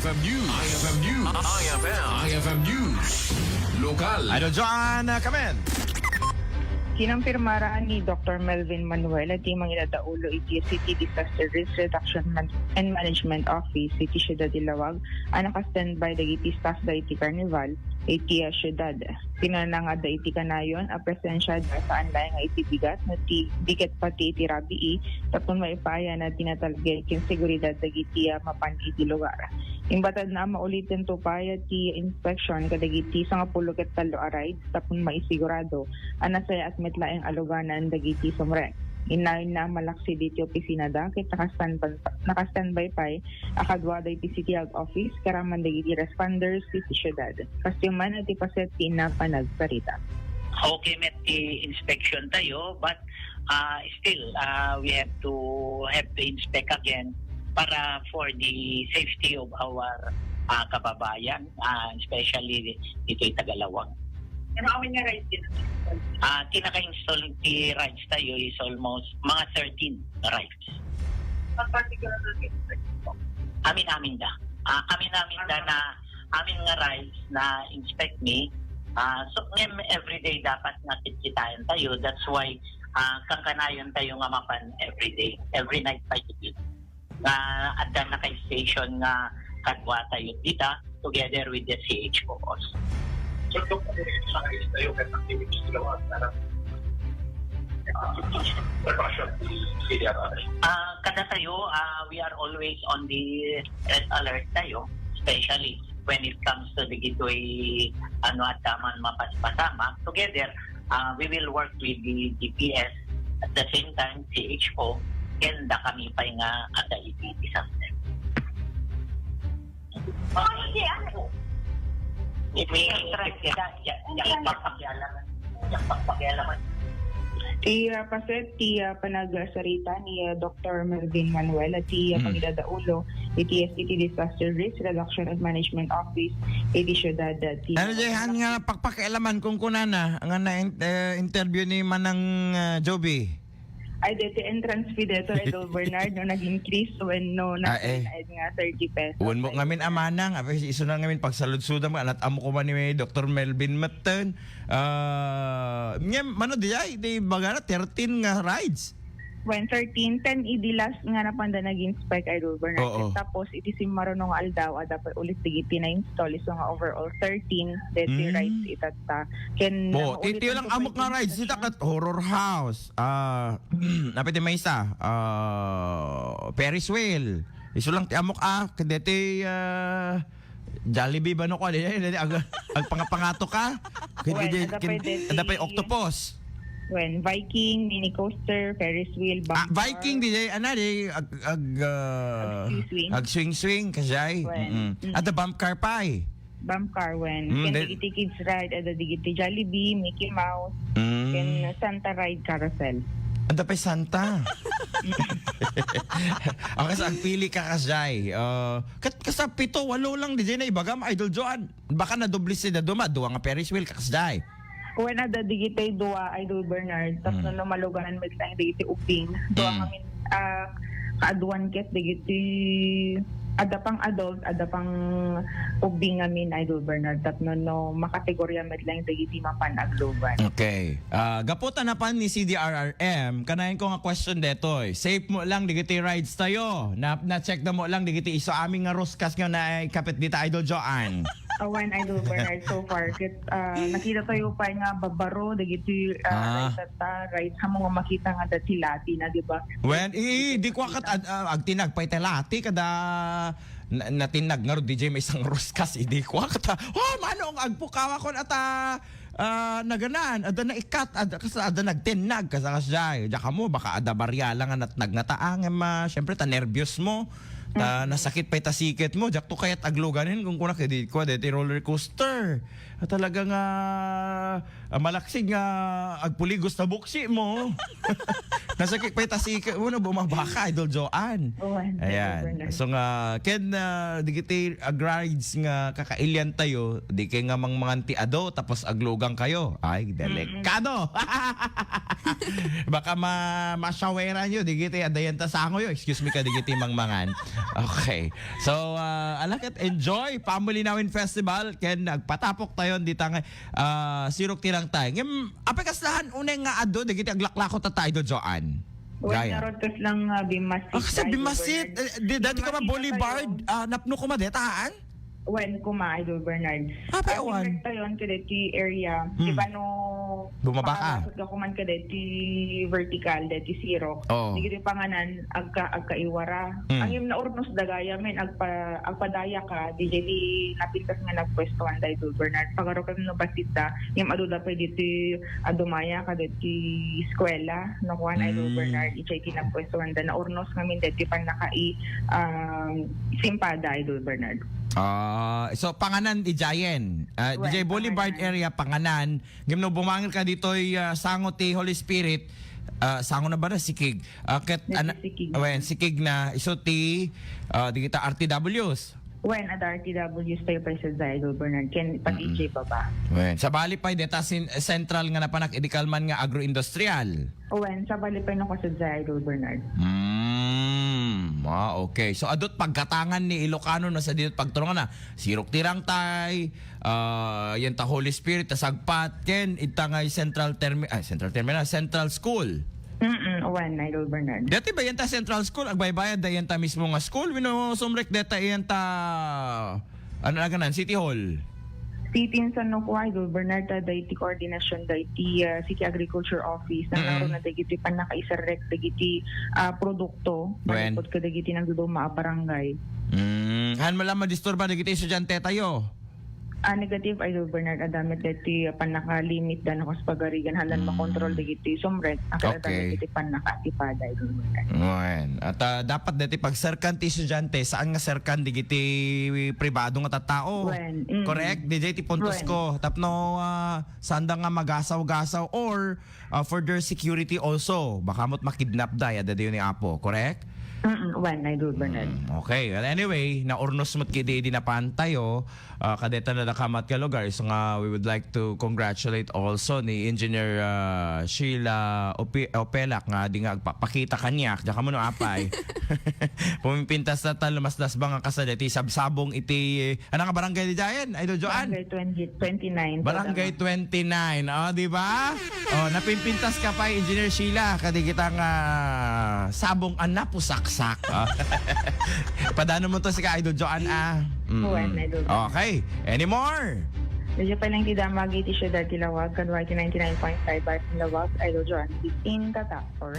IFM News. IFM News. IFM News. Lokal. Idol John Kamen. Kinampirmaraan ni Dr. Melvin Manuel at timang inadaulo iti City Disaster Risk Reduction and Management Office iti Ciudad Ilawag ang naka-standby dagiti staff da iti Carnival iti Ciudad. Pinanangad da iti kanayon a presensya da sa anlay nga iti bigat na diket pati iti rabii tapon maipaya na tinatalgay kin seguridad dagiti mapan iti lugar. Imbatad na maulitin to paya ti inspection kadagiti sa nga pulo ket talo a rides tapon maisigurado anasaya at metlaeng aluganan dagiti sumrek. Inayon na malaksi diti opisina da ket naka-standby pay akadwa da iti City Health Office karaman dagiti responders iti syudad. Kastiman at ipaset ti na panagparita. Okay, met inspection tayo, but still we have to inspect again para for the safety of our kababayan, especially dito sa Tagalawang. Ano amin nga rides din? Tinaka-install the rides tayo is almost mga 13 rides. Particular Amin da. Amin da na amin nga rides na inspect me. So everyday dapat nga kitkitain tayo. That's why kangkanayon tayo nga mapan everyday. Every night tayo dito. At naka-station nga kadwa tayo dito together with the CHO also. So, kung sa tayo kahit activities nila at precaution CDRR. Kada tayo, we are always on the red alert tayo, especially when it comes to the gateway at taman mapaspasama. Together, we will work with the DPS at the same time CHO kenda kami pa nga ada disaster. Paset ti panagsarita ni Dr. Melvin Manuel at ti pangidadaulo iti City Disaster Risk Reduction and Management Office iti Ciudad ti. Ano diyan nga pakpakialaman kung kunana ang interview ni Manang Joby. Ay, dito entrance fee dito, Idol Bernard, no, nag-increase when no, nga 30 pesos. Uwan mo ngamin amanang, iso na ngamin pagsalud-suda mo, alat amo ko man ni Dr. Melvin Matten. Mano di bagana, 13 nga rides. When 13, 10 idilas nga napanda nag-inspect Idol Bernard. Oo. Tapos, iti si Marunong Aldaw, dapat ulit digiti na install. So nga overall 13, deti rides itata. Iti lang amok nga rides, ita kat horror house. Napiti may isa, Ferris wheel. Iso lang ti amok kadeti Jollibee ba no ko? Ang pangapangato ka? Ada pa octopus. When Viking, mini coaster, Ferris wheel, bumper. Viking ag swing kasay. At the bump car pa Bump car when digiti kids ride at the digiti Jollibee, Mickey Mouse, and Santa ride carousel. Anda pa Santa. Ang kasagpili ka kasay. Kasa 7, 8 lang di na ibagam Idol Joan. Baka na doble sila duwa nga Ferris wheel kakasay. When ada digitay dua Idol Bernard, tapos na maluganan mo tayong digiti uping. Dua kami kaaduan ket digiti ada pang adult, ada pang ubing ngamin Idol Bernard. Tapos no makategorya met lang digiti mapan agloban. Okay. Gaputan na pa ni CDRRM, kanayin ko nga question detoy. Safe mo lang digiti rides tayo. Na-check na mo lang digiti iso aming nga roskas nga na kapit dita Idol Joan. Awan Idol Bernard so far nakita tayo pa nga babaro digiti rides hamo nga makita nga datilati na di ba? When di ko kat agtinag pa telati kada natinag nga ro DJ may isang roskas di ko kat manong agpukawa kon ata naganan ada na ikat ada nagtinag kasay ja kamo baka ada barya lang at nagnataang syempre ta nervyos mo. Nasakit pa itasiket mo, jak to kaya't agluganin kung kuna kaya ko deti roller coaster. Talaga nga malaksig nga agpuligos na buksi mo. Nasakit pa itasiket mo na bumabaka Idol Joan. Ayan. So nga ken digiti rides nga kakailyan tayo, di kay nga manganti ado tapos aglugang kayo. Ay, delikado. Baka masyaweran nyo, digiti adayan ta sango yo. Excuse me ka digiti mangmangan. Okay. So, alakit, enjoy Family Nawin Festival. Ken, nagpatapok tayo dito nga sirok tirang tayo. Ngem, apekaslahan unay nga ado, digiti aglaklako ta tayo do, Joan. When narotos lang bimasit. Sa Bimasit, dati ka ba Boulevard, napno ko madetaan? When kuma Idol Bernard. Ewan. Tayon kadeti area. Di ba no Bumaba ka. makakasot ka kuman kadeti vertical, deti zero. Oo. Di kiti panganan agka iwara. Ang yung naurnos dagaya men agpadaya ka DJ di napintas nga nagpwestuhan da Idol Bernard. Pagaro ka no basita, yung aduda pa diti adumaya ka deti eskwela no kuan Idol Bernard ichay kinapwestuhan da naurnos ngamin deti pan nakai simpada Idol Bernard. So panganan di Jayen. DJ Boulevard Panganan. area panganan. Gimno bumangil ka ditoy sangot ti Holy Spirit. Sango na ba na sikig? Ket Sikig. sikig na iso ti di kita RTWs. When at RTW stay pa sa Idol Bernard ken pag-ijay pa ba? Wen sa bali pa deta central nga napanak edikalman nga agroindustrial. When sa bali pa no ko sa Idol Bernard. Okay. So adot pagkatangan ni Ilocano na sa dito pagtulungan na sirok tirang tay, yan ta Holy Spirit ta sagpat ken itangay Central School. When Idol Bernard. Dati ba yan ta Central School? Agbaybayad da yan ta mismo nga school? Wino sumrek data yan ta ano na ganan? City Hall? Sitin sa no ko Idol Bernard ta dayti coordination dayti City Agriculture Office na naroon na dagiti pan nakaisarek dagiti produkto When? manipod ka dagiti nang duduma a barangay. Han mo lang madisturba na kita estudyante tayo. Negative Idol Bernard adamit dagiti pan naka-limit dan ako sa pagarigan halan makontrol dagiti sumrek akala Okay. dagiti pan nakatipada Idol Bernard. Ngayon. At dapat dati pag serkan ti estudyante, saan nga serkan digiti pribado nga tattao? When? Correct? DJ ti puntos When? ko. Tapno saan da nga magasaw-gasaw or for their security also. Baka mo't makidnap da yada yun ni Apo. Correct? When Idol Bernard. Okay. Well, anyway, naurnos mo't kidi dinapan tayo. Kadeta na nakamat ka lugar. So nga, we would like to congratulate also ni Engineer Sheila Opelak nga di nga pakita kanyak. Diyan ka mo no apay. Pumipintas na tal lumasdas ba nga kasadeti sabsabong iti ano nga barangay di Jayen? Idol Joan? Barangay 29. Barangay 29. Di ba? Napimpintas ka pa Engineer Sheila kadi kita nga sabong anapusaksak. Padano mo to si ka Idol Joan When Idol Bernard. Okay. Any more? Medyo pa lang tidamag iti siya dati lawag, kanwa iti 99.5 bar lawag, Idol Joan, in Tatak, or